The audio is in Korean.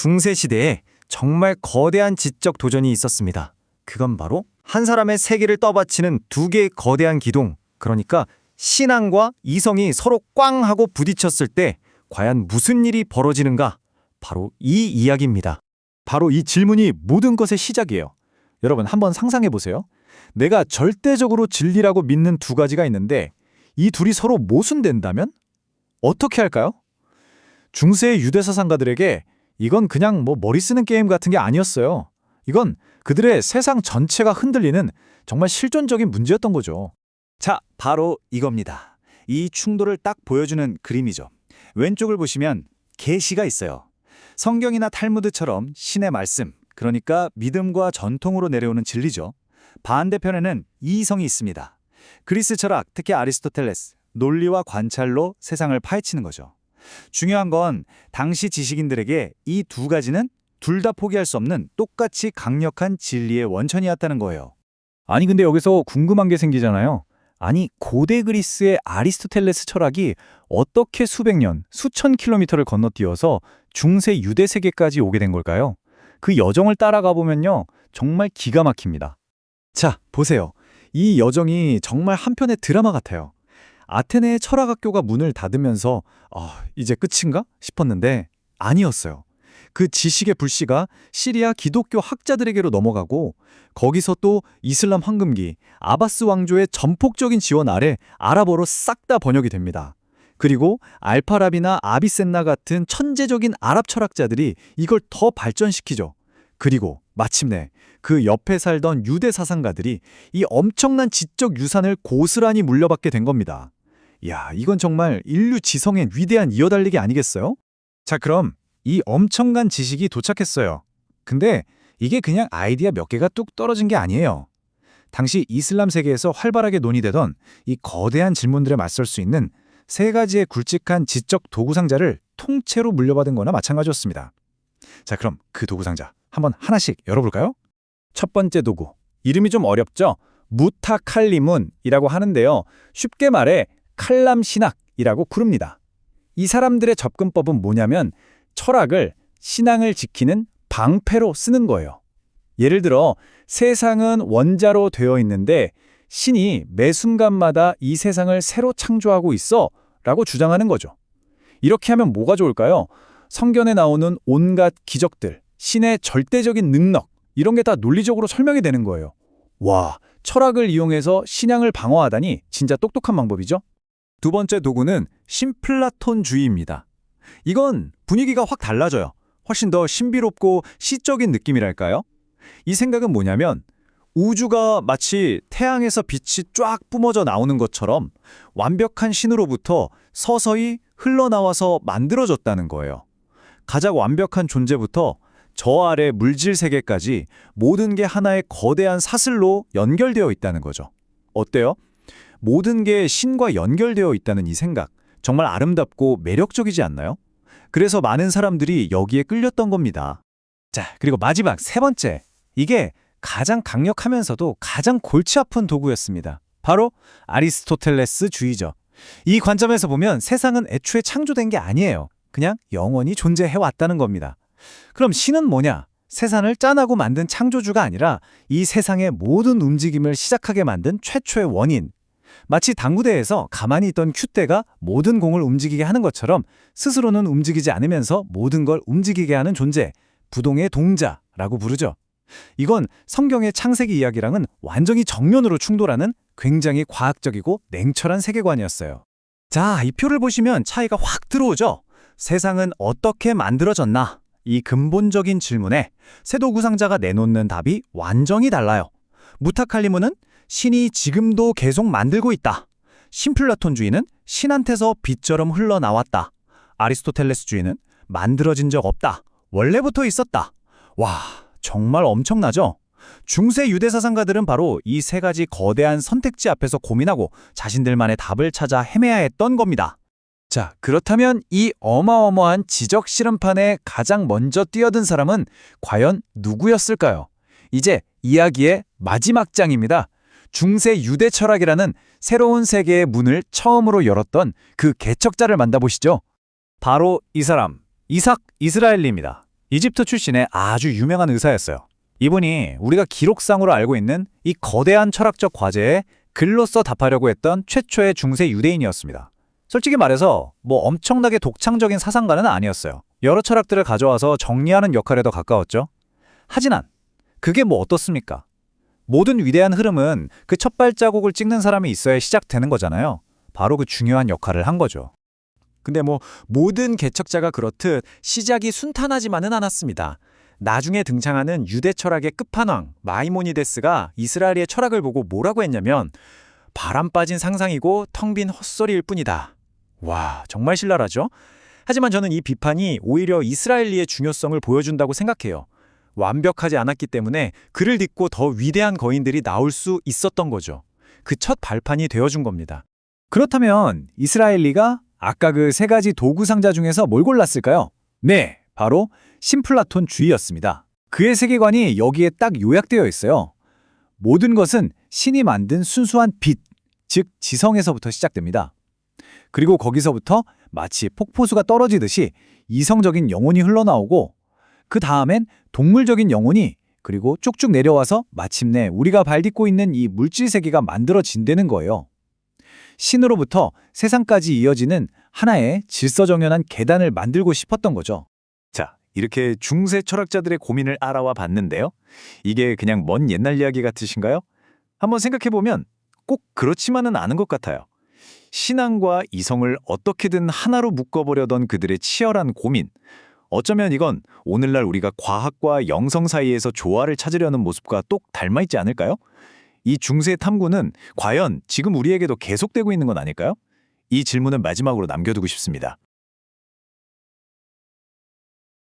중세 시대에 정말 거대한 지적 도전이 있었습니다. 그건 바로 한 사람의 세계를 떠받치는 두 개의 거대한 기둥, 그러니까 신앙과 이성이 서로 꽝 하고 부딪혔을 때 과연 무슨 일이 벌어지는가? 바로 이 이야기입니다. 바로 이 질문이 모든 것의 시작이에요. 여러분 한번 상상해 보세요. 내가 절대적으로 진리라고 믿는 두 가지가 있는데 이 둘이 서로 모순된다면? 어떻게 할까요? 중세의 유대 사상가들에게 이건 그냥 머리 쓰는 게임 같은 게 아니었어요. 이건 그들의 세상 전체가 흔들리는 정말 실존적인 문제였던 거죠. 자, 바로 이겁니다. 이 충돌을 딱 보여주는 그림이죠. 왼쪽을 보시면 계시가 있어요. 성경이나 탈무드처럼 신의 말씀, 그러니까 믿음과 전통으로 내려오는 진리죠. 반대편에는 이성이 있습니다. 그리스 철학, 특히 아리스토텔레스, 논리와 관찰로 세상을 파헤치는 거죠. 중요한 건 당시 지식인들에게 이 두 가지는 둘 다 포기할 수 없는 똑같이 강력한 진리의 원천이었다는 거예요. 아니 근데 여기서 궁금한 게 생기잖아요. 아니 고대 그리스의 아리스토텔레스 철학이 어떻게 수백 년, 수천 킬로미터를 건너뛰어서 중세 유대 세계까지 오게 된 걸까요? 그 여정을 따라가 보면요. 정말 기가 막힙니다. 자, 보세요. 이 여정이 정말 한편의 드라마 같아요. 아테네의 철학학교가 문을 닫으면서 이제 끝인가 싶었는데 아니었어요. 그 지식의 불씨가 시리아 기독교 학자들에게로 넘어가고 거기서 또 이슬람 황금기, 아바스 왕조의 전폭적인 지원 아래 아랍어로 싹 다 번역이 됩니다. 그리고 알파라비나 아비센나 같은 천재적인 아랍 철학자들이 이걸 더 발전시키죠. 그리고 마침내 그 옆에 살던 유대 사상가들이 이 엄청난 지적 유산을 고스란히 물려받게 된 겁니다. 이야, 이건 정말 인류 지성의 위대한 이어달리기 아니겠어요? 자, 그럼 이 엄청난 지식이 도착했어요. 근데 이게 그냥 아이디어 몇 개가 뚝 떨어진 게 아니에요. 당시 이슬람 세계에서 활발하게 논의되던 이 거대한 질문들에 맞설 수 있는 세 가지의 굵직한 지적 도구 상자를 통째로 물려받은 거나 마찬가지였습니다. 자, 그럼 그 도구 상자 한번 하나씩 열어볼까요? 첫 번째 도구, 이름이 좀 어렵죠? 무타칼리문이라고 하는데요. 쉽게 말해 칼람 신학이라고 부릅니다. 이 사람들의 접근법은 뭐냐면 철학을 신앙을 지키는 방패로 쓰는 거예요. 예를 들어 세상은 원자로 되어 있는데 신이 매 순간마다 이 세상을 새로 창조하고 있어 라고 주장하는 거죠. 이렇게 하면 뭐가 좋을까요? 성경에 나오는 온갖 기적들, 신의 절대적인 능력 이런 게 다 논리적으로 설명이 되는 거예요. 와, 철학을 이용해서 신앙을 방어하다니 진짜 똑똑한 방법이죠? 두 번째 도구는 신플라톤주의입니다. 이건 분위기가 확 달라져요. 훨씬 더 신비롭고 시적인 느낌이랄까요? 이 생각은 뭐냐면 우주가 마치 태양에서 빛이 쫙 뿜어져 나오는 것처럼 완벽한 신으로부터 서서히 흘러나와서 만들어졌다는 거예요. 가장 완벽한 존재부터 저 아래 물질 세계까지 모든 게 하나의 거대한 사슬로 연결되어 있다는 거죠. 어때요? 모든 게 신과 연결되어 있다는 이 생각, 정말 아름답고 매력적이지 않나요? 그래서 많은 사람들이 여기에 끌렸던 겁니다. 자, 그리고 마지막 세 번째. 이게 가장 강력하면서도 가장 골치 아픈 도구였습니다. 바로 아리스토텔레스주의죠. 이 관점에서 보면 세상은 애초에 창조된 게 아니에요. 그냥 영원히 존재해왔다는 겁니다. 그럼 신은 뭐냐? 세상을 짠하고 만든 창조주가 아니라 이 세상의 모든 움직임을 시작하게 만든 최초의 원인. 마치 당구대에서 가만히 있던 큐대가 모든 공을 움직이게 하는 것처럼 스스로는 움직이지 않으면서 모든 걸 움직이게 하는 존재, 부동의 동자라고 부르죠. 이건 성경의 창세기 이야기랑은 완전히 정면으로 충돌하는 굉장히 과학적이고 냉철한 세계관이었어요. 자, 이 표를 보시면 차이가 확 들어오죠? 세상은 어떻게 만들어졌나? 이 근본적인 질문에 세도구 상자가 내놓는 답이 완전히 달라요. 무타칼리문은 신이 지금도 계속 만들고 있다. 신플라톤주의는 신한테서 빛처럼 흘러나왔다. 아리스토텔레스주의는 만들어진 적 없다. 원래부터 있었다. 와, 정말 엄청나죠? 중세 유대 사상가들은 바로 이 세 가지 거대한 선택지 앞에서 고민하고 자신들만의 답을 찾아 헤매야 했던 겁니다. 자, 그렇다면 이 어마어마한 지적 실험판에 가장 먼저 뛰어든 사람은 과연 누구였을까요? 이제 이야기의 마지막 장입니다. 중세 유대 철학이라는 새로운 세계의 문을 처음으로 열었던 그 개척자를 만나보시죠. 바로 이 사람, 이삭 이스라엘리입니다. 이집트 출신의 아주 유명한 의사였어요. 이분이 우리가 기록상으로 알고 있는 이 거대한 철학적 과제에 글로써 답하려고 했던 최초의 중세 유대인이었습니다. 솔직히 말해서 뭐 엄청나게 독창적인 사상가는 아니었어요. 여러 철학들을 가져와서 정리하는 역할에 더 가까웠죠. 하지만 그게 뭐 어떻습니까? 모든 위대한 흐름은 그 첫 발자국을 찍는 사람이 있어야 시작되는 거잖아요. 바로 그 중요한 역할을 한 거죠. 근데 뭐 모든 개척자가 그렇듯 시작이 순탄하지만은 않았습니다. 나중에 등장하는 유대 철학의 끝판왕 마이모니데스가 이스라엘의 철학을 보고 뭐라고 했냐면 바람 빠진 상상이고 텅 빈 헛소리일 뿐이다. 와, 정말 신랄하죠? 하지만 저는 이 비판이 오히려 이스라엘리의 중요성을 보여준다고 생각해요. 완벽하지 않았기 때문에 그를 딛고 더 위대한 거인들이 나올 수 있었던 거죠. 그 첫 발판이 되어준 겁니다. 그렇다면 이스라엘리가 아까 그 세 가지 도구 상자 중에서 뭘 골랐을까요? 네, 바로 신플라톤주의였습니다. 그의 세계관이 여기에 딱 요약되어 있어요. 모든 것은 신이 만든 순수한 빛, 즉 지성에서부터 시작됩니다. 그리고 거기서부터 마치 폭포수가 떨어지듯이 이성적인 영혼이 흘러나오고 그 다음엔 동물적인 영혼이 그리고 쭉쭉 내려와서 마침내 우리가 발딛고 있는 이 물질 세계가 만들어진다는 거예요. 신으로부터 세상까지 이어지는 하나의 질서정연한 계단을 만들고 싶었던 거죠. 자, 이렇게 중세 철학자들의 고민을 알아와 봤는데요. 이게 그냥 먼 옛날 이야기 같으신가요? 한번 생각해보면 꼭 그렇지만은 않은 것 같아요. 신앙과 이성을 어떻게든 하나로 묶어보려던 그들의 치열한 고민. 어쩌면 이건 오늘날 우리가 과학과 영성 사이에서 조화를 찾으려는 모습과 똑 닮아있지 않을까요? 이 중세 탐구는 과연 지금 우리에게도 계속되고 있는 건 아닐까요? 이 질문을 마지막으로 남겨두고 싶습니다.